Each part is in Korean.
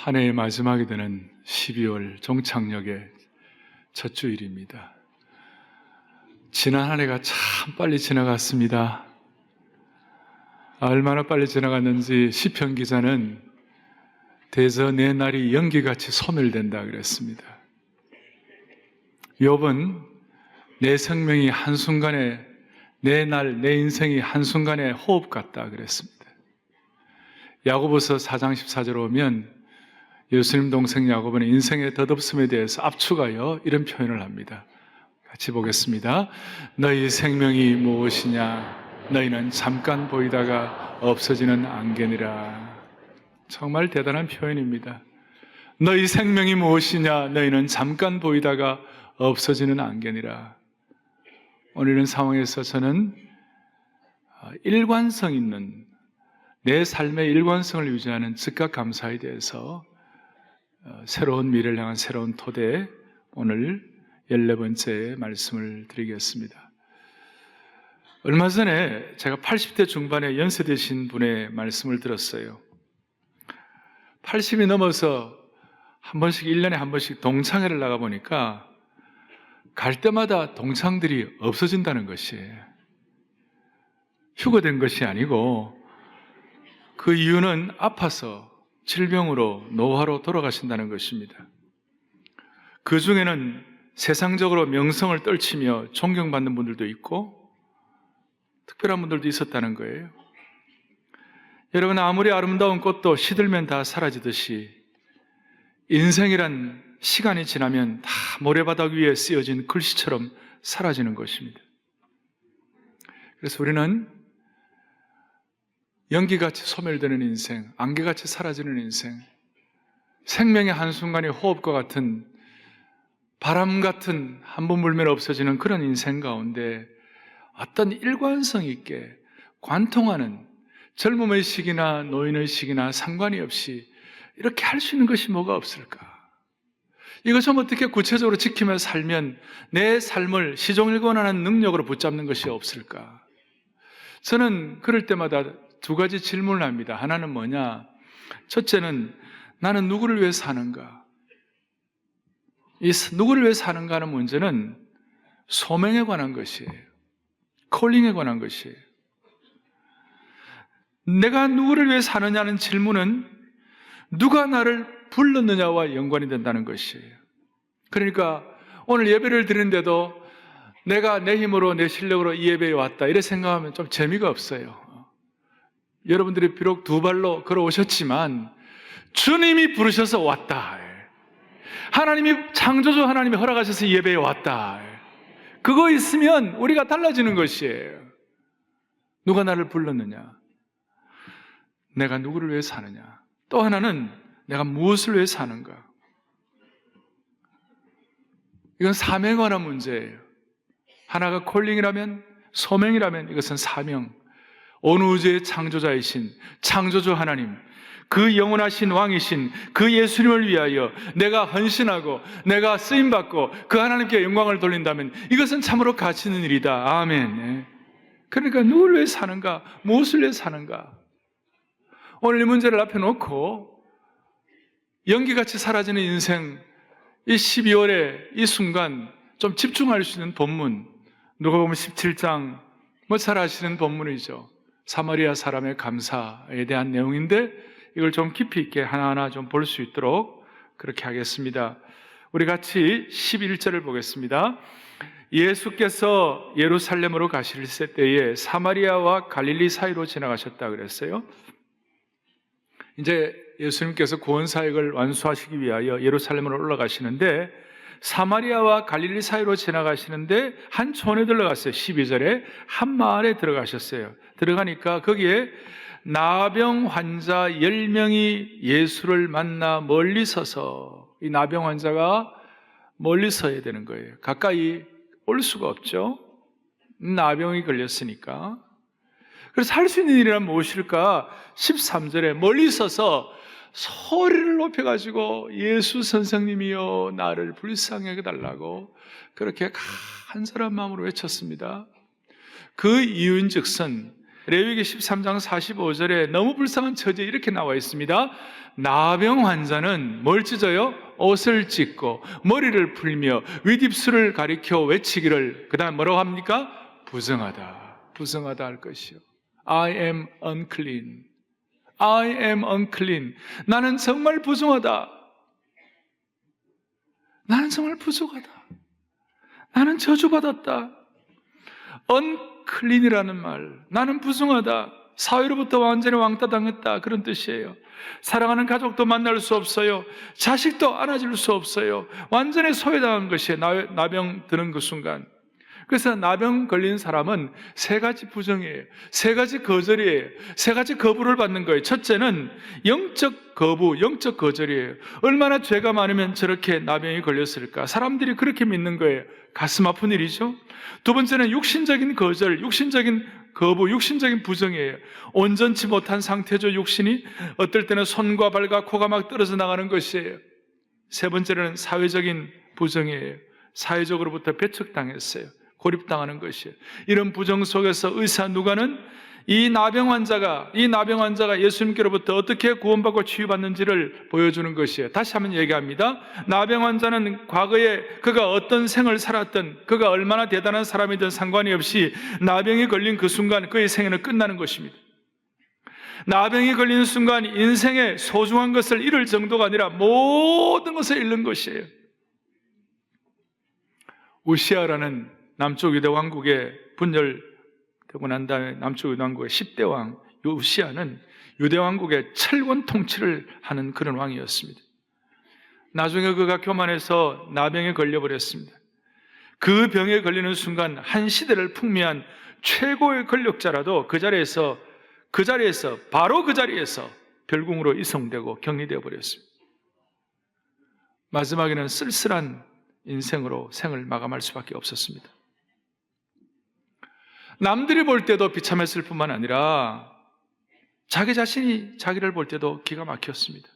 한 해의 마지막이 되는 12월 종착역의 첫 주일입니다. 지난 한 해가 참 빨리 지나갔습니다. 얼마나 빨리 지나갔는지 시편 기자는 대저 내 날이 연기같이 소멸된다 그랬습니다. 욥은 내 생명이 한순간에, 내 날, 내 인생이 한순간에 호흡 같다 그랬습니다. 야고보서 4장 14절 오면 예수님 동생 야고보는 인생의 덧없음에 대해서 압축하여 이런 표현을 합니다. 같이 보겠습니다. 너희 생명이 무엇이냐? 너희는 잠깐 보이다가 없어지는 안개니라. 정말 대단한 표현입니다. 너희 생명이 무엇이냐? 너희는 잠깐 보이다가 없어지는 안개니라. 오늘 이런 상황에서 저는 일관성 있는 내 삶의 일관성을 유지하는 즉각 감사에 대해서 새로운 미래를 향한 새로운 토대, 오늘 14번째 말씀을 드리겠습니다. 얼마 전에 제가 80대 중반에 연세 되신 분의 말씀을 들었어요. 80이 넘어서 한 번씩 1년에 한 번씩 동창회를 나가보니까 갈 때마다 동창들이 없어진다는 것이에요. 휴거된 것이 아니고 그 이유는 아파서 질병으로 노화로 돌아가신다는 것입니다. 그 중에는 세상적으로 명성을 떨치며 존경받는 분들도 있고 특별한 분들도 있었다는 거예요. 여러분, 아무리 아름다운 꽃도 시들면 다 사라지듯이 인생이란 시간이 지나면 다 모래바닥 위에 쓰여진 글씨처럼 사라지는 것입니다. 그래서 우리는 연기같이 소멸되는 인생, 안개같이 사라지는 인생, 생명의 한순간의 호흡과 같은 바람 같은 한 번 불면 없어지는 그런 인생 가운데 어떤 일관성 있게 관통하는 젊음의 시기나 노인의 시기나 상관이 없이 이렇게 할 수 있는 것이 뭐가 없을까? 이것 좀 어떻게 구체적으로 지키며 살면 내 삶을 시종일관하는 능력으로 붙잡는 것이 없을까? 저는 그럴 때마다 두 가지 질문을 합니다. 하나는 뭐냐? 첫째는 나는 누구를 위해 사는가? 이 누구를 위해 사는가 하는 문제는 소명에 관한 것이에요. 콜링에 관한 것이에요. 내가 누구를 위해 사느냐는 질문은 누가 나를 불렀느냐와 연관이 된다는 것이에요. 그러니까 오늘 예배를 드리는데도 내가 내 힘으로 내 실력으로 이 예배에 왔다 이렇게 생각하면 좀 재미가 없어요. 여러분들이 비록 두 발로 걸어오셨지만 주님이 부르셔서 왔다. 하나님이 창조주 하나님이 허락하셔서 예배에 왔다. 그거 있으면 우리가 달라지는 것이에요. 누가 나를 불렀느냐? 내가 누구를 위해 사느냐? 또 하나는 내가 무엇을 위해 사는가? 이건 사명에 관한 문제예요. 하나가 콜링이라면, 소명이라면 이것은 사명. 온 우주의 창조자이신 창조주 하나님, 그 영원하신 왕이신 그 예수님을 위하여 내가 헌신하고 내가 쓰임받고 그 하나님께 영광을 돌린다면 이것은 참으로 가치 있는 일이다. 아멘. 그러니까 누구를 위해 사는가? 무엇을 위해 사는가? 오늘 이 문제를 앞에 놓고 연기같이 사라지는 인생, 이 12월의 이 순간 좀 집중할 수 있는 본문, 누가복음 17장 잘 아시는 본문이죠. 사마리아 사람의 감사에 대한 내용인데 이걸 좀 깊이 있게 하나하나 좀 볼 수 있도록 그렇게 하겠습니다. 우리 같이 11절을 보겠습니다. 예수께서 예루살렘으로 가실 때에 사마리아와 갈릴리 사이로 지나가셨다 그랬어요. 이제 예수님께서 구원 사역을 완수하시기 위하여 예루살렘으로 올라가시는데 사마리아와 갈릴리 사이로 지나가시는데 한 촌에 들어갔어요. 12절에 한 마을에 들어가셨어요. 들어가니까 거기에 나병 환자 10명이 예수를 만나 멀리 서서, 이 나병 환자가 멀리 서야 되는 거예요. 가까이 올 수가 없죠. 나병이 걸렸으니까. 그래서 할 수 있는 일이란 무엇일까? 13절에 멀리 서서 소리를 높여가지고 예수 선생님이여 나를 불쌍히 여겨달라고 그렇게 간절한 마음으로 외쳤습니다. 그 이유인즉슨 레위기 13장 45절에 너무 불쌍한 처지에 이렇게 나와 있습니다. 나병 환자는 뭘 찢어요? 옷을 찢고 머리를 풀며 윗입술을 가리켜 외치기를, 그 다음 뭐라고 합니까? 부정하다, 부정하다 할 것이요. I am unclean. I am unclean. 나는 정말 부정하다. 나는 정말 부족하다. 나는 저주받았다. unclean이라는 말, 나는 부정하다, 사회로부터 완전히 왕따당했다, 그런 뜻이에요. 사랑하는 가족도 만날 수 없어요. 자식도 안아줄 수 없어요. 완전히 소외당한 것이에요. 나병 드는 그 순간. 그래서 나병 걸린 사람은 세 가지 부정이에요. 세 가지 거절이에요. 세 가지 거부를 받는 거예요. 첫째는 영적 거부, 영적 거절이에요. 얼마나 죄가 많으면 저렇게 나병이 걸렸을까? 사람들이 그렇게 믿는 거예요. 가슴 아픈 일이죠. 두 번째는 육신적인 거절, 육신적인 거부, 육신적인 부정이에요. 온전치 못한 상태죠. 육신이 어떨 때는 손과 발과 코가 막 떨어져 나가는 것이에요. 세 번째는 사회적인 부정이에요. 사회적으로부터 배척당했어요. 고립당하는 것이에요. 이런 부정 속에서 의사 누가는 이 나병 환자가 예수님께로부터 어떻게 구원받고 치유받는지를 보여주는 것이에요. 다시 한번 얘기합니다. 나병 환자는 과거에 그가 어떤 생을 살았든, 그가 얼마나 대단한 사람이든 상관이 없이 나병이 걸린 그 순간 그의 생애는 끝나는 것입니다. 나병이 걸리는 순간 인생의 소중한 것을 잃을 정도가 아니라 모든 것을 잃는 것이에요. 우시아라는 남쪽 유대 왕국의 분열되고 난 다음에 남쪽 유대 왕국의 10대 왕 우시아는 유대 왕국의 철권 통치를 하는 그런 왕이었습니다. 나중에 그가 교만해서 나병에 걸려버렸습니다. 그 병에 걸리는 순간 한 시대를 풍미한 최고의 권력자라도 바로 그 자리에서 별궁으로 이송되고 격리되어 버렸습니다. 마지막에는 쓸쓸한 인생으로 생을 마감할 수밖에 없었습니다. 남들이 볼 때도 비참했을 뿐만 아니라 자기 자신이 자기를 볼 때도 기가 막혔습니다.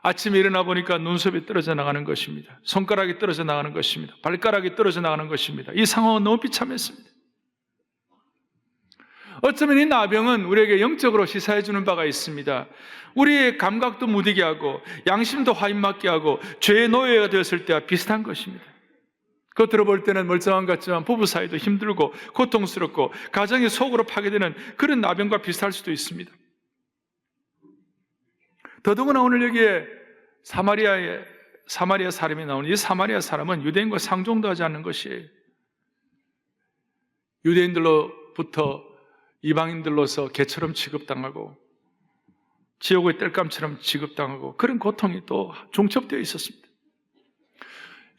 아침에 일어나 보니까 눈썹이 떨어져 나가는 것입니다. 손가락이 떨어져 나가는 것입니다. 발가락이 떨어져 나가는 것입니다. 이 상황은 너무 비참했습니다. 어쩌면 이 나병은 우리에게 영적으로 시사해 주는 바가 있습니다. 우리의 감각도 무디게 하고 양심도 화인맞게 하고 죄의 노예가 되었을 때와 비슷한 것입니다. 겉으로 볼 때는 멀쩡한 것 같지만 부부 사이도 힘들고 고통스럽고 가정이 속으로 파괴되는 그런 나병과 비슷할 수도 있습니다. 더더구나 오늘 여기에 사마리아 사람이 나오는 이 사마리아 사람은 유대인과 상종도 하지 않는 것이에요. 유대인들로부터 이방인들로서 개처럼 취급당하고 지옥의 땔감처럼 취급당하고 그런 고통이 또 중첩되어 있었습니다.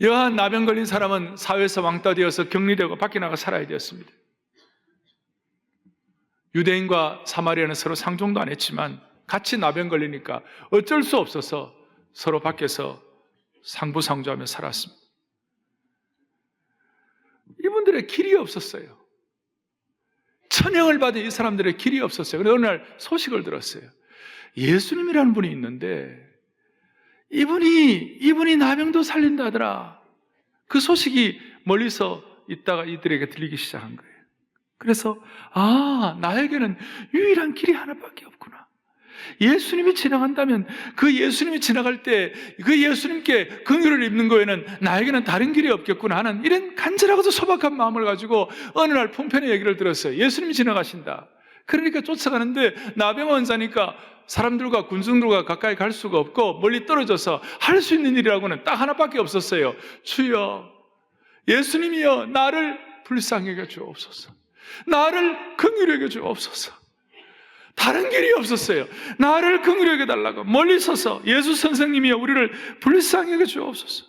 여한 나병 걸린 사람은 사회에서 왕따되어서 격리되고 밖에 나가 살아야 되었습니다. 유대인과 사마리아는 서로 상종도 안 했지만 같이 나병 걸리니까 어쩔 수 없어서 서로 밖에서 상부상조하며 살았습니다. 이분들의 길이 없었어요. 천형을 받은 이 사람들의 길이 없었어요. 그래서 어느 날 소식을 들었어요. 예수님이라는 분이 있는데 이분이 나병도 살린다 하더라. 그 소식이 멀리서 있다가 이들에게 들리기 시작한 거예요. 그래서 나에게는 유일한 길이 하나밖에 없구나. 예수님이 지나간다면 그 예수님이 지나갈 때 그 예수님께 긍휼을 입는 거에는 나에게는 다른 길이 없겠구나 하는 이런 간절하고도 소박한 마음을 가지고 어느 날 풍편의 얘기를 들었어요. 예수님이 지나가신다. 그러니까 쫓아가는데 나병 환자니까 사람들과 군중들과 가까이 갈 수가 없고 멀리 떨어져서 할 수 있는 일이라고는 딱 하나밖에 없었어요. 주여, 예수님이여, 나를 불쌍히 여겨 주옵소서. 나를 긍휼히 여겨 주옵소서. 다른 길이 없었어요. 나를 긍휼히 여겨 달라고 멀리 서서 예수 선생님이여, 우리를 불쌍히 여겨 주옵소서.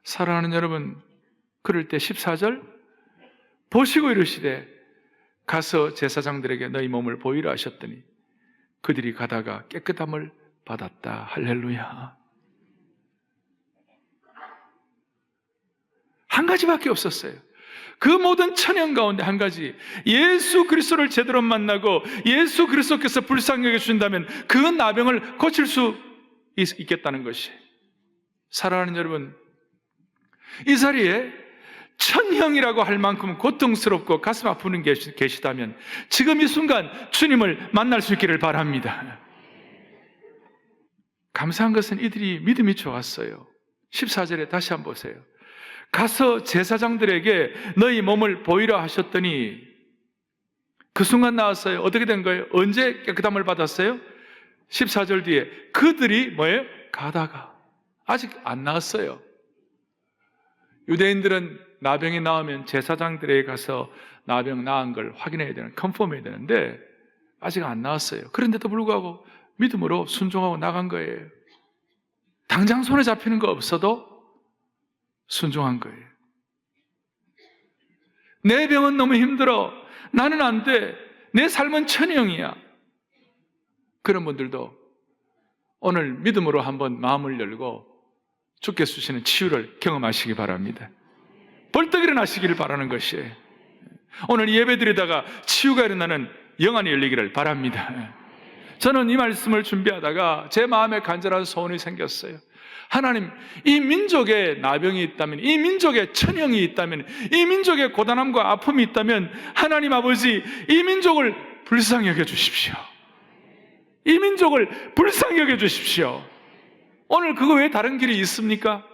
사랑하는 여러분, 그럴 때 14절 보시고 이르시되 가서 제사장들에게 너희 몸을 보이라 하셨더니 그들이 가다가 깨끗함을 받았다. 할렐루야. 한 가지밖에 없었어요. 그 모든 천형 가운데 한 가지, 예수 그리스도를 제대로 만나고 예수 그리스도께서 불쌍히 여겨주신다면 그 나병을 고칠 수 있겠다는 것이. 사랑하는 여러분, 이 자리에 천형이라고 할 만큼 고통스럽고 가슴 아프는 게 계시다면 지금 이 순간 주님을 만날 수 있기를 바랍니다. 감사한 것은 이들이 믿음이 좋았어요. 14절에 다시 한번 보세요. 가서 제사장들에게 너희 몸을 보이라 하셨더니 그 순간 나왔어요. 어떻게 된 거예요? 언제 깨끗함을 받았어요? 14절 뒤에 그들이 뭐예요? 가다가 아직 안 나왔어요. 유대인들은 나병이 나오면 제사장들에게 가서 나병 나은 걸 확인해야 되는, 컨펌해야 되는데 아직 안 나왔어요. 그런데도 불구하고 믿음으로 순종하고 나간 거예요. 당장 손에 잡히는 거 없어도 순종한 거예요. 내 병은 너무 힘들어. 나는 안 돼. 내 삶은 천형이야. 그런 분들도 오늘 믿음으로 한번 마음을 열고 주께서 주시는 치유를 경험하시기 바랍니다. 벌떡 일어나시기를 바라는 것이에요. 오늘 예배 드리다가 치유가 일어나는 영안이 열리기를 바랍니다. 저는 이 말씀을 준비하다가 제 마음에 간절한 소원이 생겼어요. 하나님, 이 민족에 나병이 있다면, 이 민족에 천형이 있다면, 이 민족에 고단함과 아픔이 있다면 하나님 아버지, 이 민족을 불쌍히 여겨 주십시오. 이 민족을 불쌍히 여겨 주십시오. 오늘 그거 외에 다른 길이 있습니까?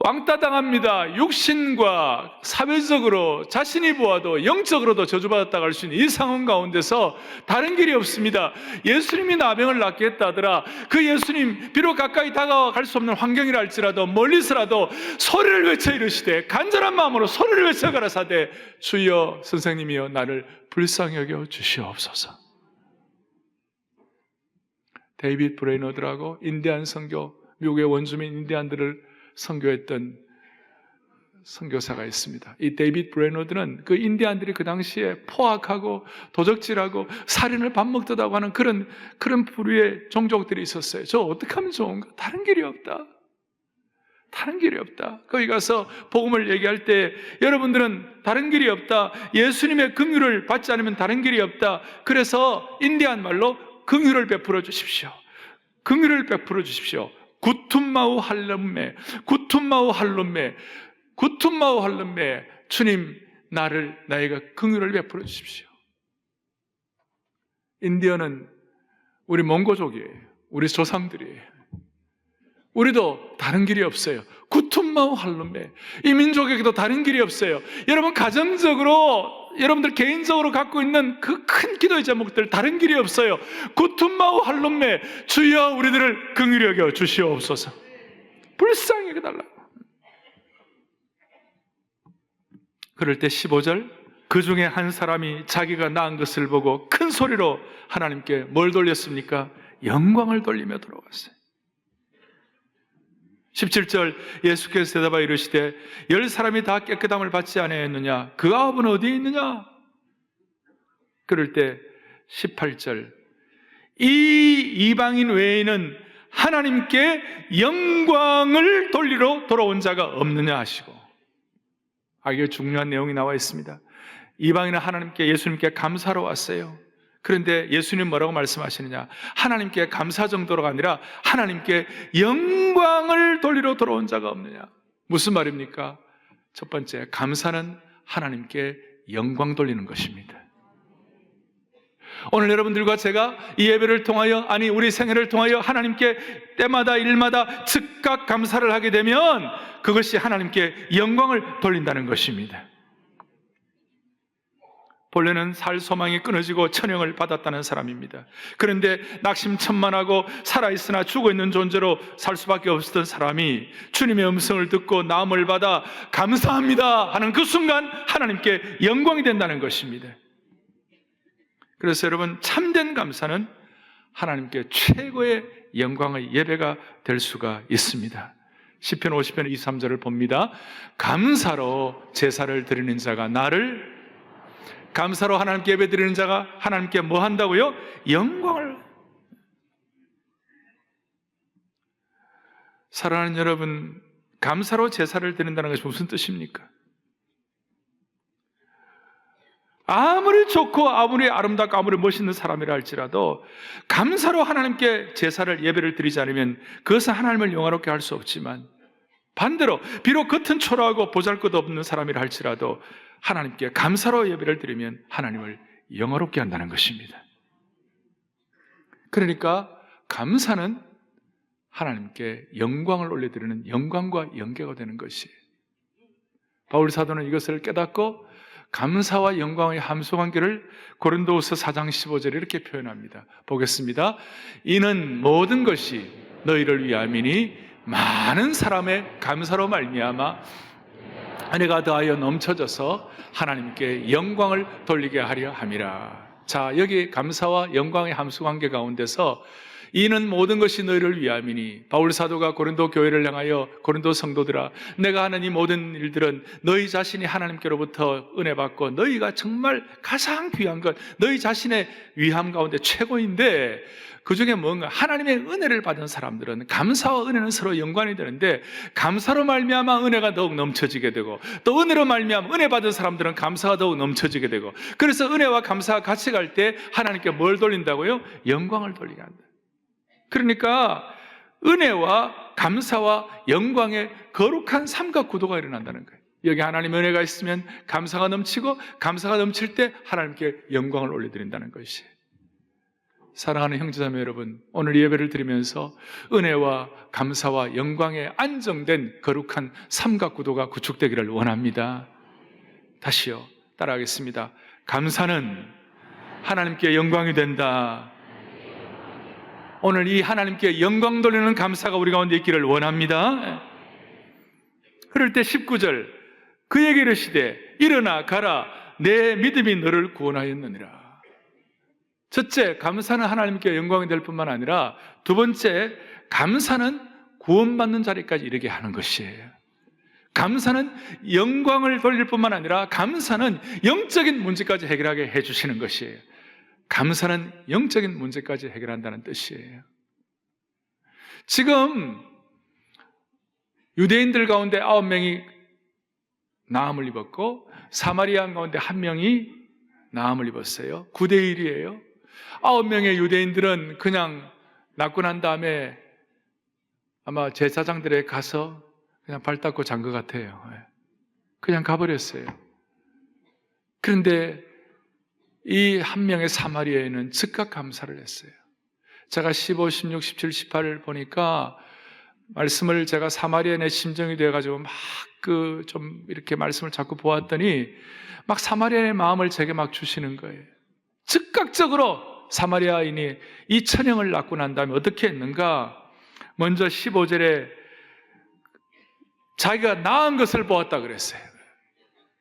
왕따 당합니다. 육신과 사회적으로 자신이 보아도 영적으로도 저주받았다고 할 수 있는 이 상황 가운데서 다른 길이 없습니다. 예수님이 나병을 낫게 했다 하더라. 그 예수님 비록 가까이 다가갈 수 없는 환경이라 할지라도 멀리서라도 소리를 외쳐 이르시되 간절한 마음으로 소리를 외쳐 가라사대 주여 선생님이여 나를 불쌍히 여겨 주시옵소서. 데이빗 브레이너드라고 인디안 선교, 미국의 원주민 인디안들을 선교했던 선교사가 있습니다. 이 데이빗 브레이너드는 그 인디안들이 그 당시에 포악하고 도적질하고 살인을 밥 먹듯 하고 하는 그런 부류의 종족들이 있었어요. 저 어떻게 하면 좋은가? 다른 길이 없다. 다른 길이 없다. 거기 가서 복음을 얘기할 때 여러분들은 다른 길이 없다. 예수님의 긍휼을 받지 않으면 다른 길이 없다. 그래서 인디안 말로 긍휼을 베풀어 주십시오. 긍휼을 베풀어 주십시오. 구툼마우 할렘메, 구툼마우 할렘메, 구툼마우 할렘메. 주님, 나에게 긍휼을 베풀어 주십시오. 인디언은 우리 몽고족이에요. 우리 조상들이에요. 우리도 다른 길이 없어요. 구툼마우 할렘메. 이 민족에게도 다른 길이 없어요. 여러분 가정적으로 여러분들 개인적으로 갖고 있는 그 큰 기도의 제목들 다른 길이 없어요. 구툼마우 할렘메. 주여 우리들을 긍휼히 여겨 주시옵소서. 불쌍히 여겨달라고. 그럴 때 15절 그 중에 한 사람이 자기가 낳은 것을 보고 큰 소리로 하나님께 뭘 돌렸습니까? 영광을 돌리며 돌아왔어요. 17절 예수께서 대답하여 이르시되 10사람이 다 깨끗함을 받지 아니하였느냐? 그 9은 어디에 있느냐? 그럴 때 18절 이 이방인 외에는 하나님께 영광을 돌리러 돌아온 자가 없느냐 하시고, 이게 중요한 내용이 나와 있습니다. 이방인은 하나님께 예수님께 감사로 왔어요. 그런데 예수님 뭐라고 말씀하시느냐? 하나님께 감사 정도가 아니라 하나님께 영광을 돌리러 돌아온 자가 없느냐? 무슨 말입니까? 첫 번째, 감사는 하나님께 영광 돌리는 것입니다. 오늘 여러분들과 제가 이 예배를 통하여, 우리 생애를 통하여 하나님께 때마다 일마다 즉각 감사를 하게 되면 그것이 하나님께 영광을 돌린다는 것입니다. 본래는 살 소망이 끊어지고 천형을 받았다는 사람입니다. 그런데 낙심천만하고 살아있으나 죽어있는 존재로 살 수밖에 없었던 사람이 주님의 음성을 듣고 나음을 받아 감사합니다 하는 그 순간 하나님께 영광이 된다는 것입니다. 그래서 여러분, 참된 감사는 하나님께 최고의 영광의 예배가 될 수가 있습니다. 시편 50편 23절을 봅니다. 감사로 제사를 드리는 자가 나를, 감사로 하나님께 예배 드리는 자가 하나님께 뭐 한다고요? 영광을. 사랑하는 여러분, 감사로 제사를 드린다는 것이 무슨 뜻입니까? 아무리 좋고 아무리 아름답고 아무리 멋있는 사람이라 할지라도 감사로 하나님께 제사를 예배를 드리지 않으면 그것은 하나님을 영화롭게 할 수 없지만, 반대로 비록 겉은 초라하고 보잘것없는 사람이라 할지라도 하나님께 감사로 예배를 드리면 하나님을 영화롭게 한다는 것입니다. 그러니까 감사는 하나님께 영광을 올려드리는 영광과 연계가 되는 것이에요. 바울 사도는 이것을 깨닫고 감사와 영광의 함수관계를 고린도후서 4장 15절에 이렇게 표현합니다. 보겠습니다. 이는 모든 것이 너희를 위함이니 많은 사람의 감사로 말미암아 은혜가 더하여 넘쳐져서 하나님께 영광을 돌리게 하려 함이라. 자, 여기 감사와 영광의 함수관계 가운데서 이는 모든 것이 너희를 위함이니, 바울 사도가 고린도 교회를 향하여 고린도 성도들아, 내가 하는 이 모든 일들은 너희 자신이 하나님께로부터 은혜 받고 너희가 정말 가장 귀한 것, 너희 자신의 위함 가운데 최고인데, 그 중에 뭔가 하나님의 은혜를 받은 사람들은 감사와 은혜는 서로 연관이 되는데, 감사로 말미암아 은혜가 더욱 넘쳐지게 되고, 또 은혜로 말미암아 은혜 받은 사람들은 감사가 더욱 넘쳐지게 되고, 그래서 은혜와 감사가 같이 갈 때 하나님께 뭘 돌린다고요? 영광을 돌리게 한다. 그러니까 은혜와 감사와 영광의 거룩한 삼각구도가 일어난다는 거예요. 여기 하나님의 은혜가 있으면 감사가 넘치고, 감사가 넘칠 때 하나님께 영광을 올려드린다는 것이에요. 사랑하는 형제자매 여러분, 오늘 예배를 드리면서 은혜와 감사와 영광에 안정된 거룩한 삼각구도가 구축되기를 원합니다. 다시요, 따라하겠습니다. 감사는 하나님께 영광이 된다. 오늘 이 하나님께 영광 돌리는 감사가 우리 가운데 있기를 원합니다. 그럴 때 19절, 그에게 이르시되 일어나 가라, 내 믿음이 너를 구원하였느니라. 첫째, 감사는 하나님께 영광이 될 뿐만 아니라, 두 번째, 감사는 구원받는 자리까지 이르게 하는 것이에요. 감사는 영광을 돌릴 뿐만 아니라 감사는 영적인 문제까지 해결하게 해주시는 것이에요. 감사는 영적인 문제까지 해결한다는 뜻이에요. 지금 유대인들 가운데 9명이 나음을 입었고, 사마리아인 가운데 1명이 나음을 입었어요. 9대1이에요. 9명의 유대인들은 그냥 낳고 난 다음에 아마 제사장들에 가서 그냥 발 닦고 잔 것 같아요. 그냥 가버렸어요. 그런데 이 1명의 사마리아인은 즉각 감사를 했어요. 제가 15, 16, 17, 18을 보니까 말씀을 제가 사마리아인의 심정이 되어가지고 막 좀 이렇게 말씀을 자꾸 보았더니 막 사마리아인의 마음을 제게 막 주시는 거예요. 즉각적으로 사마리아인이 이 처녀를 낳고 난 다음에 어떻게 했는가? 먼저 15절에 자기가 낳은 것을 보았다 그랬어요.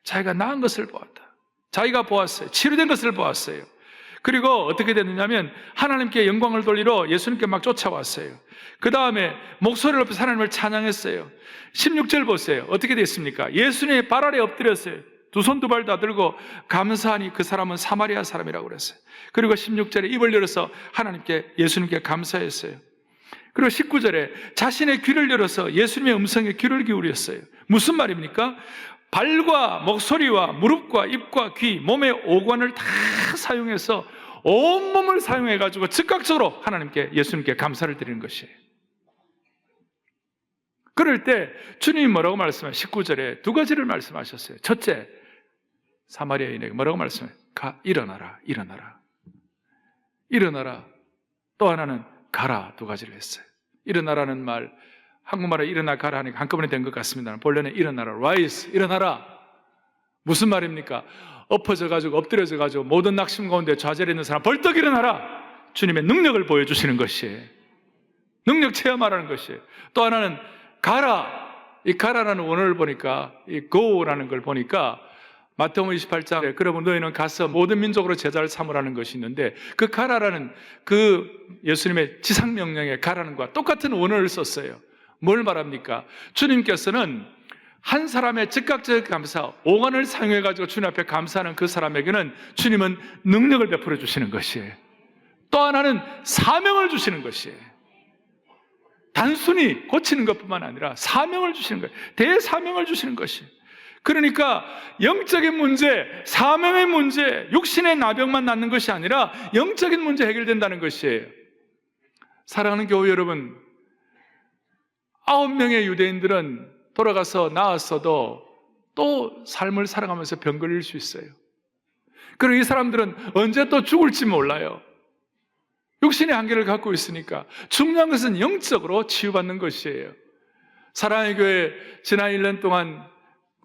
자기가 낳은 것을 보았다. 자기가 보았어요. 치료된 것을 보았어요. 그리고 어떻게 됐느냐면 하나님께 영광을 돌리러 예수님께 막 쫓아왔어요. 그 다음에 목소리를 높여서 하나님을 찬양했어요. 16절 보세요. 어떻게 됐습니까? 예수님의 발 아래 엎드렸어요. 두 손 두 발 다 들고 감사하니 그 사람은 사마리아 사람이라고 그랬어요. 그리고 16절에 입을 열어서 하나님께, 예수님께 감사했어요. 그리고 19절에 자신의 귀를 열어서 예수님의 음성에 귀를 기울였어요. 무슨 말입니까? 발과 목소리와 무릎과 입과 귀, 몸의 오관을 다 사용해서 온몸을 사용해가지고 즉각적으로 하나님께, 예수님께 감사를 드리는 것이에요. 그럴 때 주님이 뭐라고 말씀하세요? 19절에 두 가지를 말씀하셨어요. 첫째, 사마리아인에게 뭐라고 말씀해요? 일어나라, 일어나라. 일어나라. 또 하나는 가라. 두 가지를 했어요. 일어나라는 말, 한국말에 일어나 가라 하니까 한꺼번에 된 것 같습니다. 본래는 일어나라, rise, 일어나라. 무슨 말입니까? 엎어져가지고, 엎드려져가지고 모든 낙심 가운데 좌절해 있는 사람 벌떡 일어나라. 주님의 능력을 보여주시는 것이에요. 능력 체험하라는 것이에요. 또 하나는 가라. 이 가라라는 원어를 보니까, 이 go라는 걸 보니까 마태복음 28장에 그러면 너희는 가서 모든 민족으로 제자를 삼으라는 것이 있는데, 그 가라라는 그 예수님의 지상명령에 가라는 것과 똑같은 원어를 썼어요. 뭘 말합니까? 주님께서는 한 사람의 즉각적 감사, 오간을 사용해가지고 주님 앞에 감사하는 그 사람에게는 주님은 능력을 베풀어 주시는 것이에요. 또 하나는 사명을 주시는 것이에요. 단순히 고치는 것뿐만 아니라 사명을 주시는 거예요. 대사명을 주시는 것이에요. 그러니까 영적인 문제, 사명의 문제, 육신의 나병만 낫는 것이 아니라 영적인 문제 해결된다는 것이에요. 사랑하는 교회 여러분, 9명의 유대인들은 돌아가서 나았어도 또 삶을 살아가면서 병 걸릴 수 있어요. 그리고 이 사람들은 언제 또 죽을지 몰라요. 육신의 한계를 갖고 있으니까. 중요한 것은 영적으로 치유받는 것이에요. 사랑의 교회 지난 1년 동안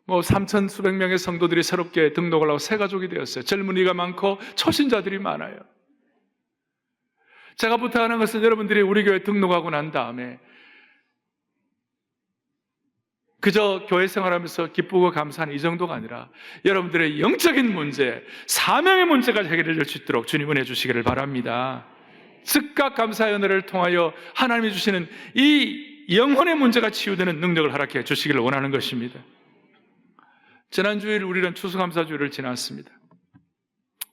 3천 수백 명의 성도들이 새롭게 등록을 하고 새 가족이 되었어요. 젊은이가 많고 초신자들이 많아요. 제가 부탁하는 것은 여러분들이 우리 교회 등록하고 난 다음에 그저 교회 생활하면서 기쁘고 감사하는 이 정도가 아니라 여러분들의 영적인 문제, 사명의 문제가 해결될 수 있도록 주님 은혜 주시기를 바랍니다. 즉각 감사의 은혜를 통하여 하나님이 주시는 이 영혼의 문제가 치유되는 능력을 허락해 주시기를 원하는 것입니다. 지난 주일 우리는 추수감사주일을 지났습니다.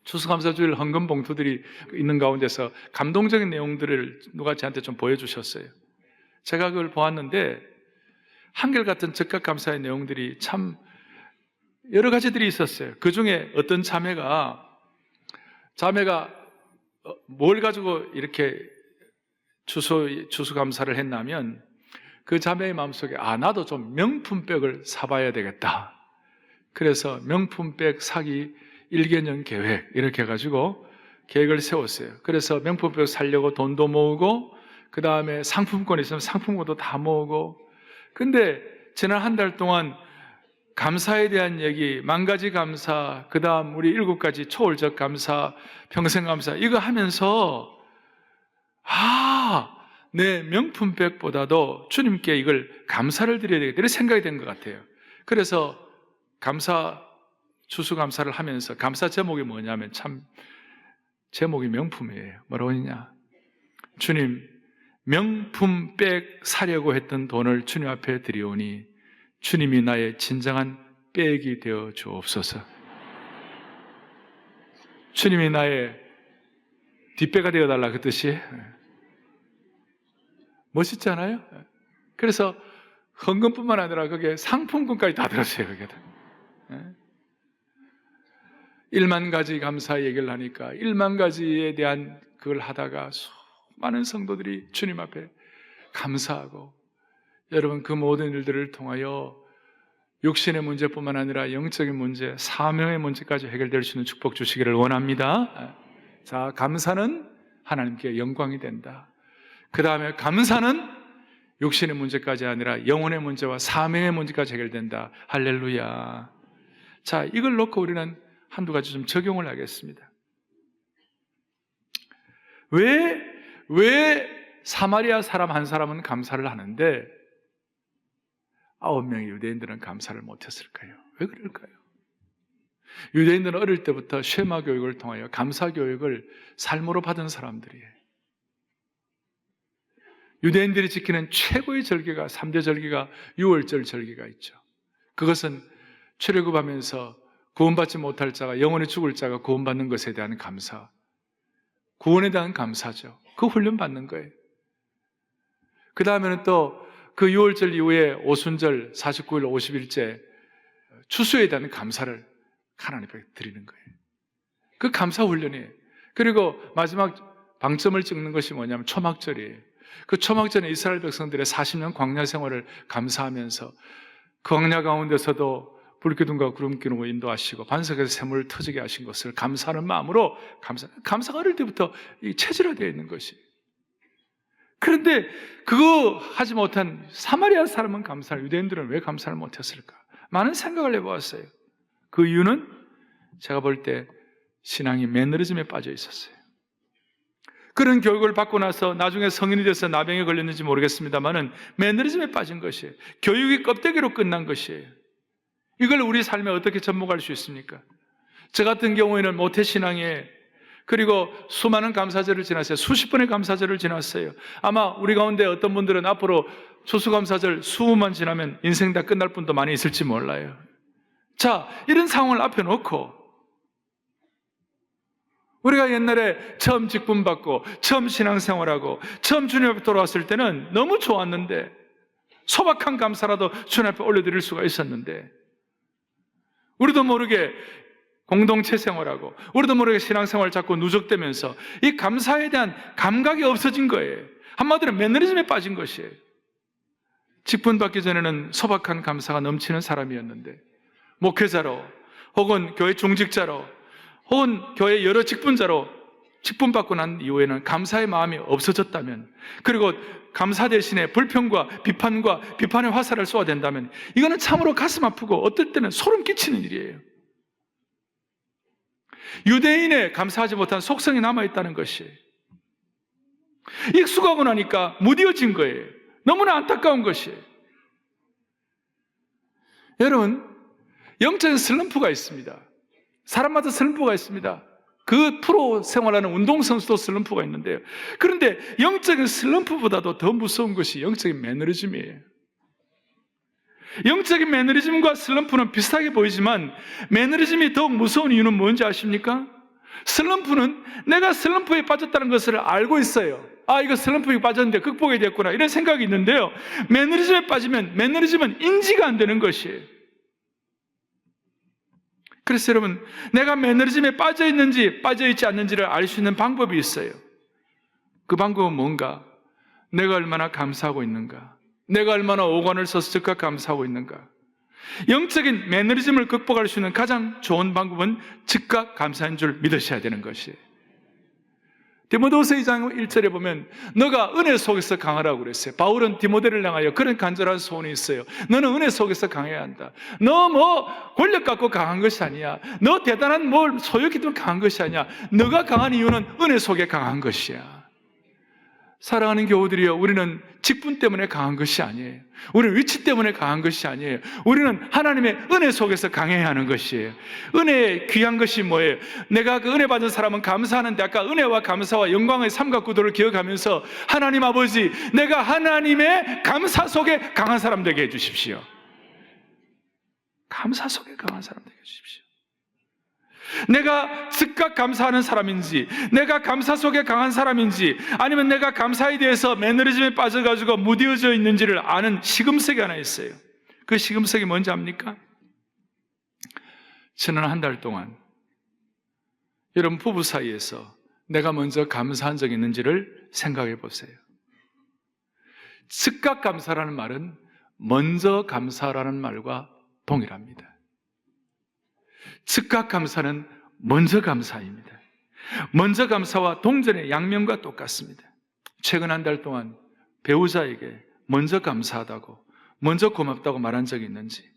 추수감사주일 헌금 봉투들이 있는 가운데서 감동적인 내용들을 누가 저한테 좀 보여주셨어요. 제가 그걸 보았는데 한결같은 즉각 감사의 내용들이 참 여러 가지들이 있었어요. 그 중에 어떤 자매가 뭘 가지고 이렇게 추수감사를 했냐면 그 자매의 마음속에 나도 좀 명품백을 사봐야 되겠다. 그래서 명품백 사기 1개년 계획 이렇게 해가지고 계획을 세웠어요. 그래서 명품백 사려고 돈도 모으고 그 다음에 상품권 있으면 상품권도 다 모으고, 근데 지난 한 달 동안 감사에 대한 얘기, 만가지 감사, 그 다음 우리 7가지 초월적 감사, 평생 감사 이거 하면서 내 명품백보다도 주님께 이걸 감사를 드려야 되겠다 이런 생각이 된 것 같아요. 그래서 추수감사를 하면서 감사 제목이 뭐냐면 참 제목이 명품이에요. 뭐라고 했냐? 주님, 명품백 사려고 했던 돈을 주님 앞에 드리오니 주님이 나의 진정한 백이 되어 주옵소서. 주님이 나의 뒷배가 되어달라 그 뜻이. 멋있잖아요? 그래서 헌금뿐만 아니라 거기에 상품권까지 다 들었어요. 거기에 1만 가지 감사 얘기를 하니까 1만 가지에 대한 그걸 하다가 수많은 성도들이 주님 앞에 감사하고, 여러분 그 모든 일들을 통하여 육신의 문제뿐만 아니라 영적인 문제, 사명의 문제까지 해결될 수 있는 축복 주시기를 원합니다. 자, 감사는 하나님께 영광이 된다. 그 다음에 감사는 육신의 문제까지 아니라 영혼의 문제와 사명의 문제까지 해결된다. 할렐루야. 자, 이걸 놓고 우리는 한두 가지 좀 적용을 하겠습니다. 왜 사마리아 사람 한 사람은 감사를 하는데 9명의 유대인들은 감사를 못했을까요? 왜 그럴까요? 유대인들은 어릴 때부터 쉐마 교육을 통하여 감사 교육을 삶으로 받은 사람들이에요. 유대인들이 지키는 최고의 절기가 3대 절기가 유월절 절기가 있죠. 그것은 출애굽하면서 구원받지 못할 자가, 영원히 죽을 자가 구원받는 것에 대한 감사, 구원에 대한 감사죠. 그 훈련 받는 거예요. 그 다음에는 또 그 유월절 이후에 오순절 49일 50일째 추수에 대한 감사를 하나님 앞에 드리는 거예요. 그 감사 훈련이에요. 그리고 마지막 방점을 찍는 것이 뭐냐면 초막절이에요. 그 초막절에 이스라엘 백성들의 40년 광야 생활을 감사하면서 그 광야 가운데서도 불기둥과 구름기둥으로 인도하시고 반석에서 샘물을 터지게 하신 것을 감사하는 마음으로 감사가 어릴 때부터 체질화되어 있는 것이. 그런데 그거 하지 못한 사마리아 사람은 감사를, 유대인들은 왜 감사를 못했을까? 많은 생각을 해보았어요. 그 이유는 제가 볼 때 신앙이 매너리즘에 빠져 있었어요. 그런 교육을 받고 나서 나중에 성인이 돼서 나병에 걸렸는지 모르겠습니다만은 매너리즘에 빠진 것이에요. 교육이 껍데기로 끝난 것이에요. 이걸 우리 삶에 어떻게 접목할 수 있습니까? 저 같은 경우에는 모태신앙에, 그리고 수많은 감사절을 지났어요. 수십 번의 감사절을 지났어요. 아마 우리 가운데 어떤 분들은 앞으로 추수감사절 수후만 지나면 인생 다 끝날 분도 많이 있을지 몰라요. 자, 이런 상황을 앞에 놓고 우리가 옛날에 처음 직분받고 처음 신앙생활하고 처음 주님 앞에 돌아왔을 때는 너무 좋았는데, 소박한 감사라도 주님 앞에 올려드릴 수가 있었는데, 우리도 모르게 공동체 생활하고 우리도 모르게 신앙생활 자꾸 누적되면서 이 감사에 대한 감각이 없어진 거예요. 한마디로 매너리즘에 빠진 것이에요. 직분 받기 전에는 소박한 감사가 넘치는 사람이었는데 목회자로 혹은 교회 중직자로 혹은 교회 여러 직분자로 직분 받고 난 이후에는 감사의 마음이 없어졌다면, 그리고 감사 대신에 불평과 비판의 화살을 쏘아댄다면 이거는 참으로 가슴 아프고 어떨 때는 소름 끼치는 일이에요. 유대인의 감사하지 못한 속성이 남아있다는 것이 익숙하고 나니까 무뎌진 거예요. 너무나 안타까운 것이에요. 여러분, 영적인 슬럼프가 있습니다. 사람마다 슬럼프가 있습니다. 그 프로 생활하는 운동선수도 슬럼프가 있는데요. 그런데 영적인 슬럼프보다도 더 무서운 것이 영적인 매너리즘이에요. 영적인 매너리즘과 슬럼프는 비슷하게 보이지만 매너리즘이 더욱 무서운 이유는 뭔지 아십니까? 슬럼프는 내가 슬럼프에 빠졌다는 것을 알고 있어요. 아, 이거 슬럼프에 빠졌는데 극복해야 됐구나, 이런 생각이 있는데요. 매너리즘에 빠지면 매너리즘은 인지가 안 되는 것이에요. 그래서 여러분, 내가 매너리즘에 빠져있는지 빠져있지 않는지를 알 수 있는 방법이 있어요. 그 방법은 뭔가? 내가 얼마나 감사하고 있는가, 내가 얼마나 오관을 써서 즉각 감사하고 있는가. 영적인 매너리즘을 극복할 수 있는 가장 좋은 방법은 즉각 감사인 줄 믿으셔야 되는 것이에요. 디모데후서 2장 1절에 보면 너가 은혜 속에서 강하라고 그랬어요. 바울은 디모데를 향하여 그런 간절한 소원이 있어요. 너는 은혜 속에서 강해야 한다. 너 권력 갖고 강한 것이 아니야. 너 대단한 소유기 때문에 강한 것이 아니야. 너가 강한 이유는 은혜 속에 강한 것이야. 사랑하는 교우들이여, 우리는 직분 때문에 강한 것이 아니에요. 우리는 위치 때문에 강한 것이 아니에요. 우리는 하나님의 은혜 속에서 강해야 하는 것이에요. 은혜의 귀한 것이 뭐예요? 내가 그 은혜 받은 사람은 감사하는데, 아까 은혜와 감사와 영광의 삼각구도를 기억하면서 하나님 아버지, 내가 하나님의 감사 속에 강한 사람 되게 해주십시오. 감사 속에 강한 사람 되게 해주십시오. 내가 즉각 감사하는 사람인지, 내가 감사 속에 강한 사람인지, 아니면 내가 감사에 대해서 매너리즘에 빠져가지고 무뎌져 있는지를 아는 시금석이 하나 있어요. 그 시금석이 뭔지 압니까? 지난 한 달 동안 여러분 부부 사이에서 내가 먼저 감사한 적이 있는지를 생각해 보세요. 즉각 감사라는 말은 먼저 감사라는 말과 동일합니다. 즉각 감사는 먼저 감사입니다. 먼저 감사와 동전의 양면과 똑같습니다. 최근 한 달 동안 배우자에게 먼저 감사하다고, 먼저 고맙다고 말한 적이 있는지,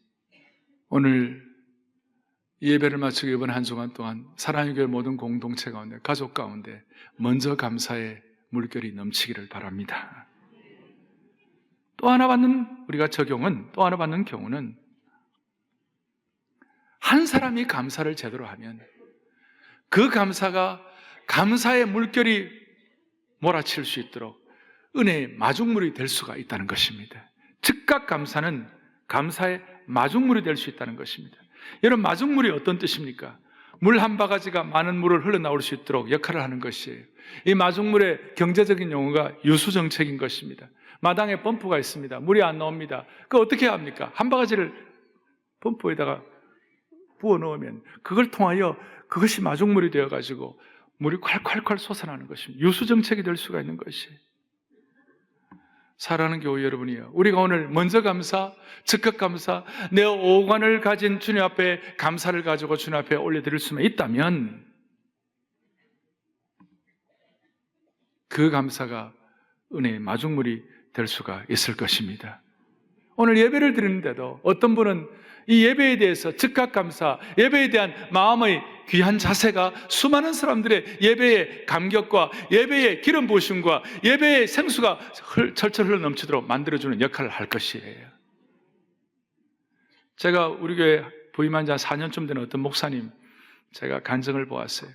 오늘 이 예배를 마치고 이번 한 주간 동안 사랑의 교회 모든 공동체 가운데, 가족 가운데 먼저 감사의 물결이 넘치기를 바랍니다. 또 하나 받는 경우는 한 사람이 감사를 제대로 하면 그 감사가 감사의 물결이 몰아칠 수 있도록 은혜의 마중물이 될 수가 있다는 것입니다. 즉각 감사는 감사의 마중물이 될 수 있다는 것입니다. 여러분, 마중물이 어떤 뜻입니까? 물 한 바가지가 많은 물을 흘러나올 수 있도록 역할을 하는 것이에요. 이 마중물의 경제적인 용어가 유수정책인 것입니다. 마당에 펌프가 있습니다. 물이 안 나옵니다. 그거 어떻게 합니까? 한 바가지를 펌프에다가 부어 넣으면 그걸 통하여 그것이 마중물이 되어가지고 물이 콸콸콸 솟아나는 것입니다. 유수정책이 될 수가 있는 것이. 사랑하는 교회 여러분이요, 우리가 오늘 먼저 감사, 즉각 감사, 내 오관을 가진 주님 앞에 감사를 가지고 주님 앞에 올려드릴 수만 있다면 그 감사가 은혜의 마중물이 될 수가 있을 것입니다. 오늘 예배를 드리는데도 어떤 분은 이 예배에 대해서 즉각 감사, 예배에 대한 마음의 귀한 자세가 수많은 사람들의 예배의 감격과 예배의 기름 부으심과 예배의 생수가 철철 흘러 넘치도록 만들어주는 역할을 할 것이에요. 제가 우리 교회 부임한 지 한 4년쯤 되는 어떤 목사님, 제가 간증을 보았어요.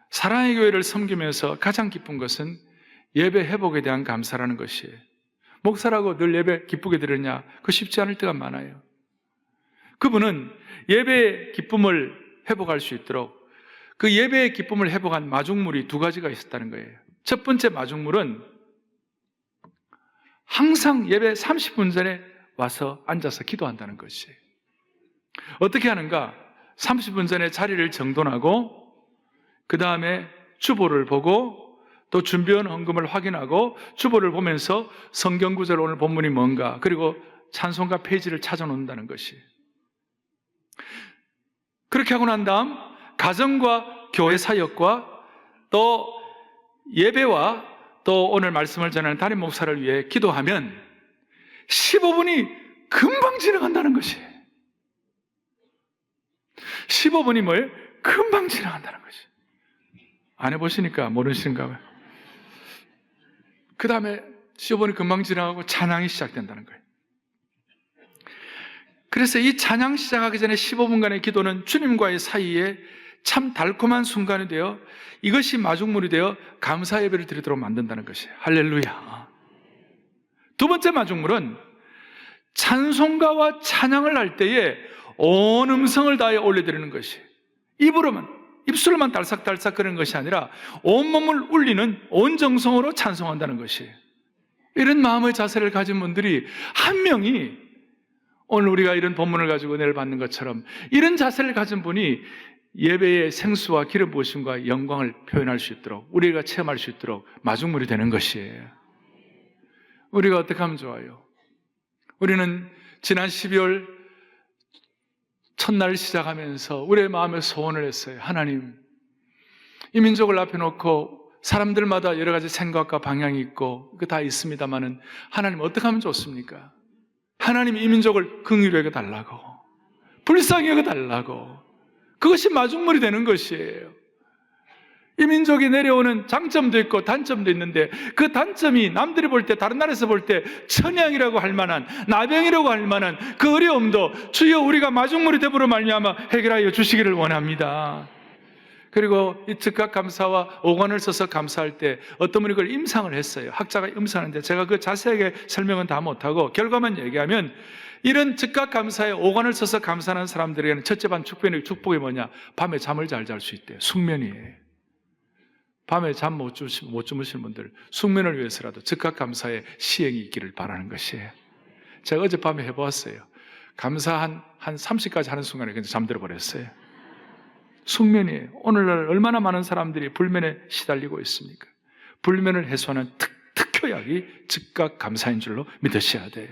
사랑의 교회를 섬기면서 가장 기쁜 것은 예배 회복에 대한 감사라는 것이에요. 목사라고 늘 예배 기쁘게 드렸냐? 그거 쉽지 않을 때가 많아요. 그분은 예배의 기쁨을 회복할 수 있도록 그 예배의 기쁨을 회복한 마중물이 두 가지가 있었다는 거예요. 첫 번째 마중물은 항상 예배 30분 전에 와서 앉아서 기도한다는 것이에요. 어떻게 하는가? 30분 전에 자리를 정돈하고 그 다음에 주보를 보고 또 준비한 헌금을 확인하고 주보를 보면서 성경 구절 오늘 본문이 뭔가, 그리고 찬송가 페이지를 찾아놓는다는 것이. 그렇게 하고 난 다음 가정과 교회 사역과 또 예배와 또 오늘 말씀을 전하는 담임 목사를 위해 기도하면 15분이 금방 지나간다는 것이. 15분이 뭐예요? 금방 지나간다는 것이. 안 해보시니까 모르시는가 봐요. 그 다음에 15분이 금방 지나가고 찬양이 시작된다는 거예요. 그래서 이 찬양 시작하기 전에 15분간의 기도는 주님과의 사이에 참 달콤한 순간이 되어 이것이 마중물이 되어 감사 예배를 드리도록 만든다는 것이에요. 할렐루야. 두 번째 마중물은 찬송가와 찬양을 할 때에 온 음성을 다해 올려드리는 것이. 입술로만 달싹달싹 거리는 것이 아니라 온몸을 울리는 온 정성으로 찬송한다는 것이. 이런 마음의 자세를 가진 분들이 한 명이, 오늘 우리가 이런 본문을 가지고 은혜를 받는 것처럼 이런 자세를 가진 분이 예배의 생수와 기름 부으심과 영광을 표현할 수 있도록, 우리가 체험할 수 있도록 마중물이 되는 것이에요. 우리가 어떻게 하면 좋아요? 우리는 지난 12월 첫날 시작하면서 우리의 마음에 소원을 했어요. 하나님, 이 민족을 앞에 놓고 사람들마다 여러 가지 생각과 방향이 있고 그 다 있습니다만은 하나님 어떻게 하면 좋습니까? 하나님 이 민족을 긍휼히 여겨달라고, 불쌍히 여겨달라고. 그것이 마중물이 되는 것이에요. 이 민족이 내려오는 장점도 있고 단점도 있는데 그 단점이 남들이 볼 때, 다른 나라에서 볼 때 천향이라고 할 만한, 나병이라고 할 만한 그 어려움도 주여 우리가 마중물이 되므로 말미암아 해결하여 주시기를 원합니다. 그리고 이 즉각 감사와 오관을 써서 감사할 때 어떤 분이 그걸 임상을 했어요. 학자가 임상하는데 제가 그 자세하게 설명은 다 못하고 결과만 얘기하면, 이런 즉각 감사에 오관을 써서 감사하는 사람들에게는 첫째 반 축복이 뭐냐? 밤에 잠을 잘 잘 수 있대요. 숙면이에요. 밤에 잠 못 주무시는 분들, 숙면을 위해서라도 즉각 감사의 시행이 있기를 바라는 것이에요. 제가 어젯밤에 해보았어요. 감사 한 30까지 하는 순간에 그냥 잠들어 버렸어요. 숙면이에요. 오늘날 얼마나 많은 사람들이 불면에 시달리고 있습니까? 불면을 해소하는 특효약이 즉각 감사인 줄로 믿으셔야 돼요.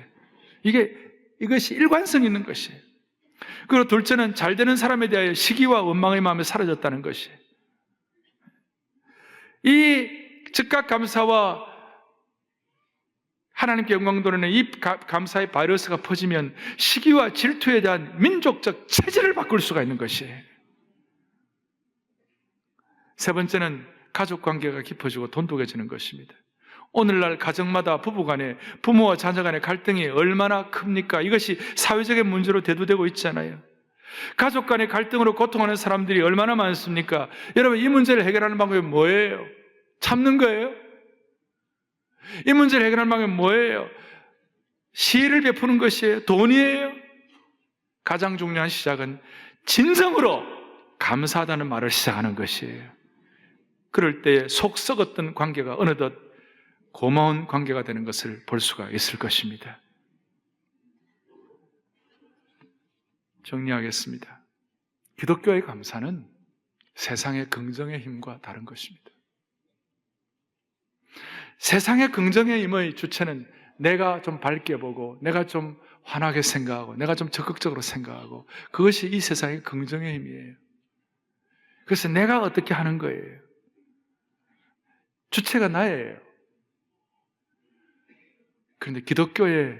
이것이 일관성 있는 것이에요. 그리고 둘째는 잘 되는 사람에 대하여 시기와 원망의 마음이 사라졌다는 것이에요. 이 즉각 감사와 하나님께 영광 돌리는 이 감사의 바이러스가 퍼지면 시기와 질투에 대한 민족적 체질을 바꿀 수가 있는 것이에요. 세 번째는 가족 관계가 깊어지고 돈독해지는 것입니다. 오늘날 가정마다 부부간에, 부모와 자녀 간의 갈등이 얼마나 큽니까? 이것이 사회적인 문제로 대두되고 있잖아요. 가족 간의 갈등으로 고통하는 사람들이 얼마나 많습니까? 여러분, 이 문제를 해결하는 방법이 뭐예요? 참는 거예요? 이 문제를 해결하는 방법이 뭐예요? 시혜를 베푸는 것이에요? 돈이에요? 가장 중요한 시작은 진정으로 감사하다는 말을 시작하는 것이에요. 그럴 때에 속 썩었던 관계가 어느덧 고마운 관계가 되는 것을 볼 수가 있을 것입니다. 정리하겠습니다. 기독교의 감사는 세상의 긍정의 힘과 다른 것입니다. 세상의 긍정의 힘의 주체는 내가 좀 밝게 보고, 내가 좀 환하게 생각하고, 내가 좀 적극적으로 생각하고, 그것이 이 세상의 긍정의 힘이에요. 그래서 내가 어떻게 하는 거예요. 주체가 나예요. 그런데 기독교의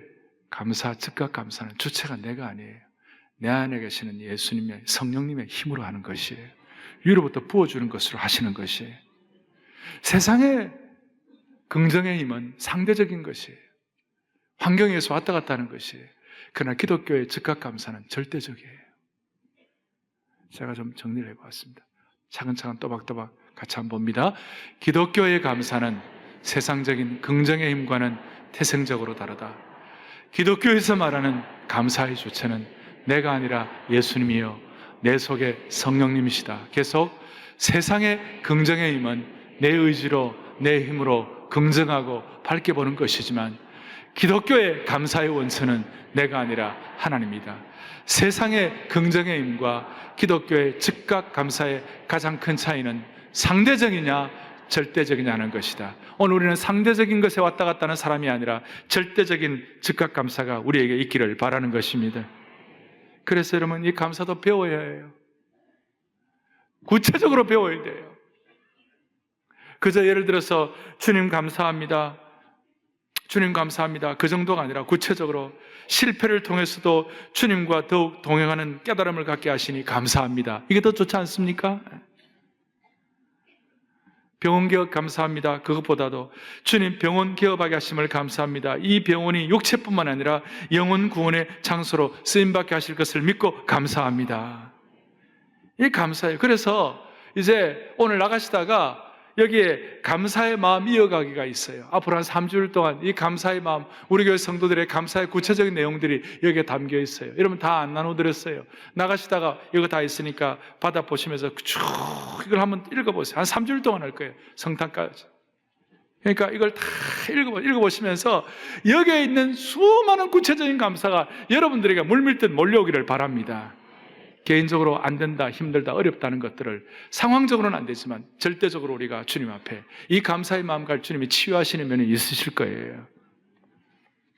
감사, 즉각 감사는 주체가 내가 아니에요. 내 안에 계시는 예수님의, 성령님의 힘으로 하는 것이에요. 위로부터 부어주는 것으로 하시는 것이에요. 세상의 긍정의 힘은 상대적인 것이에요. 환경에서 왔다 갔다 하는 것이에요. 그러나 기독교의 즉각 감사는 절대적이에요. 제가 좀 정리를 해보았습니다. 차근차근 또박또박 같이 한번 봅니다. 기독교의 감사는 세상적인 긍정의 힘과는 태생적으로 다르다. 기독교에서 말하는 감사의 주체는 내가 아니라 예수님이요, 내 속에 성령님이시다. 계속 세상의 긍정의 힘은 내 의지로, 내 힘으로 긍정하고 밝게 보는 것이지만 기독교의 감사의 원천은 내가 아니라 하나님이다. 세상의 긍정의 힘과 기독교의 즉각 감사의 가장 큰 차이는 상대적이냐 절대적이냐 하는 것이다. 오늘 우리는 상대적인 것에 왔다 갔다 하는 사람이 아니라 절대적인 즉각 감사가 우리에게 있기를 바라는 것입니다. 그래서 여러분, 이 감사도 배워야 해요. 구체적으로 배워야 돼요. 그저 예를 들어서 주님 감사합니다, 주님 감사합니다, 그 정도가 아니라 구체적으로 실패를 통해서도 주님과 더욱 동행하는 깨달음을 갖게 하시니 감사합니다. 이게 더 좋지 않습니까? 병원 개업 감사합니다. 그것보다도 주님 병원 개업하게 하심을 감사합니다. 이 병원이 육체뿐만 아니라 영혼 구원의 장소로 쓰임받게 하실 것을 믿고 감사합니다. 이 감사예요. 그래서 이제 오늘 나가시다가 여기에 감사의 마음 이어가기가 있어요. 앞으로 한 3주일 동안 이 감사의 마음, 우리 교회 성도들의 감사의 구체적인 내용들이 여기에 담겨 있어요. 여러분 다 안 나눠드렸어요. 나가시다가 이거 다 있으니까 받아보시면서 쭉 이걸 한번 읽어보세요. 한 3주일 동안 할 거예요. 성탄까지. 그러니까 이걸 다 읽어보시면서 여기에 있는 수많은 구체적인 감사가 여러분들에게 물밀듯 몰려오기를 바랍니다. 개인적으로 안 된다, 힘들다, 어렵다는 것들을 상황적으로는 안 되지만 절대적으로 우리가 주님 앞에 이 감사의 마음과 주님이 치유하시는 면이 있으실 거예요.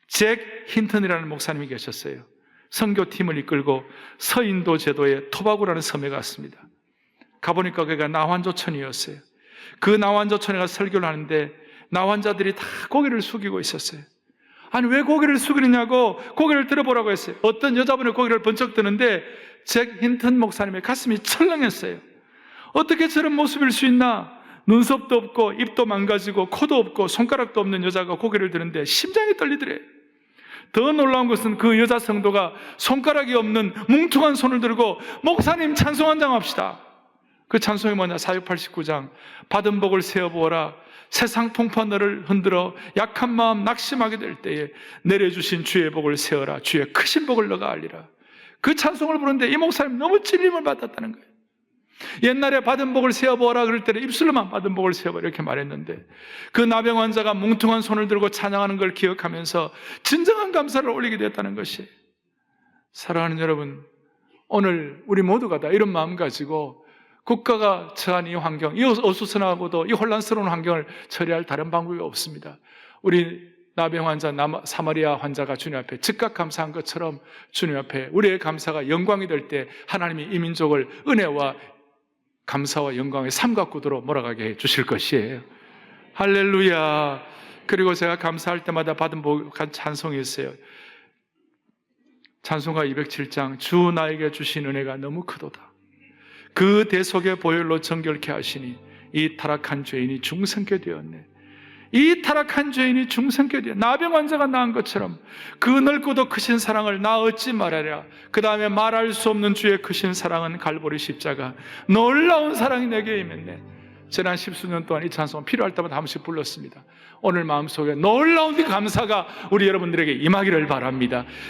잭 힌턴이라는 목사님이 계셨어요. 선교팀을 이끌고 서인도 제도의 토바고라는 섬에 갔습니다. 가보니까 그가 나환조천이었어요. 그 나환조천에 가서 설교를 하는데 나환자들이 다 고개를 숙이고 있었어요. 아니 왜 고개를 숙이느냐고 고개를 들어보라고 했어요. 어떤 여자분의 고개를 번쩍 드는데 잭 힌턴 목사님의 가슴이 철렁했어요. 어떻게 저런 모습일 수 있나? 눈썹도 없고 입도 망가지고 코도 없고 손가락도 없는 여자가 고개를 드는데 심장이 떨리더래요. 더 놀라운 것은 그 여자 성도가 손가락이 없는 뭉퉁한 손을 들고 목사님 찬송 한 장 합시다. 그 찬송이 뭐냐? 사역 89장 받은 복을 세어보아라. 세상 풍파 너를 흔들어 약한 마음 낙심하게 될 때에 내려주신 주의 복을 세어라. 주의 크신 복을 너가 알리라. 그 찬송을 부르는데 이 목사님 너무 찔림을 받았다는 거예요. 옛날에 받은 복을 세어보아라 그럴 때는 입술로만 받은 복을 세어보라 이렇게 말했는데 그 나병 환자가 뭉퉁한 손을 들고 찬양하는 걸 기억하면서 진정한 감사를 올리게 됐다는 것이, 사랑하는 여러분, 오늘 우리 모두가 다 이런 마음 가지고 국가가 처한 이 환경, 이 어수선하고도 이 혼란스러운 환경을 처리할 다른 방법이 없습니다. 우리 나병 환자, 사마리아 환자가 주님 앞에 즉각 감사한 것처럼 주님 앞에 우리의 감사가 영광이 될 때 하나님이 이 민족을 은혜와 감사와 영광의 삼각구도로 몰아가게 해 주실 것이에요. 할렐루야. 그리고 제가 감사할 때마다 받은 복한 찬송이 있어요. 찬송가 207장 주 나에게 주신 은혜가 너무 크도다. 그 대속의 보혈로 정결케 하시니 이 타락한 죄인이 중생케 되었네. 이 타락한 죄인이 중생케 되었네. 나병 환자가 나은 것처럼 그 넓고도 크신 사랑을 나 어찌 말하랴. 그 다음에 말할 수 없는 주의 크신 사랑은 갈보리 십자가 놀라운 사랑이 내게 임했네. 지난 10수년 동안 이 찬송은 필요할 때마다 한 번씩 불렀습니다. 오늘 마음속에 놀라운 감사가 우리 여러분들에게 임하기를 바랍니다.